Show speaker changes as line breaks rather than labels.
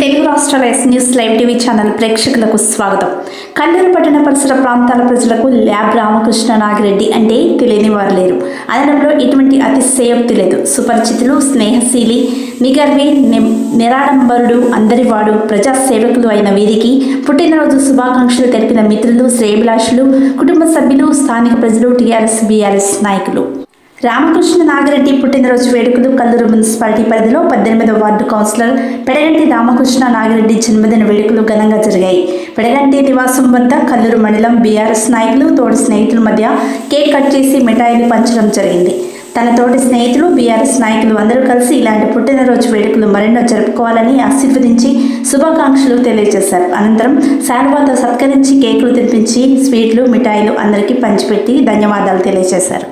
తెలుగు రాష్ట్రాల yes news live TV channel ప్రేక్షకులకు స్వాగతం. కల్లూరు పట్టణ పరిసర ప్రాంతాల ప్రజలకు ల్యాబ్ రామకృష్ణ నాగిరెడ్డి అంటే తెలియని వారు లేరు. అనడంలో ఎటువంటి అతిశయోక్తి లేదు. సుపరిచితులు, స్నేహశీలి, నిగర్వి, నిరాడంబరుడు, అందరివాడు, ప్రజాసేవకులు అయిన వీరికి పుట్టినరోజు శుభాకాంక్షలు తెలిపిన మిత్రులు, శ్రేయభిలాషులు, కుటుంబ సభ్యులు, స్థానిక ప్రజలు, టీఆర్ఎస్ బీఆర్ఎస్ నాయకులు. రామకృష్ణ నాగిరెడ్డి పుట్టినరోజు వేడుకలు కల్లూరు మున్సిపాలిటీ పరిధిలో 18వ వార్డు కౌన్సిలర్ పెడగంటి రామకృష్ణ నాగిరెడ్డి జన్మదిన వేడుకలు ఘనంగా జరిగాయి. పెడగంటి నివాసం వద్ద కల్లూరు మండలం బీఆర్ఎస్ నాయకులు, తోటి స్నేహితుల మధ్య కేక్ కట్ చేసి మిఠాయిలు పంచడం జరిగింది. తన తోటి స్నేహితులు, బీఆర్ఎస్ నాయకులు అందరూ కలిసి ఇలాంటి పుట్టినరోజు వేడుకలు మరెన్నో జరుపుకోవాలని ఆశీర్వదించి శుభాకాంక్షలు తెలియజేశారు. అనంతరం శాలువాతో సత్కరించి కేకులు తినిపించి స్వీట్లు, మిఠాయిలు అందరికీ పంచిపెట్టి ధన్యవాదాలు తెలియజేశారు.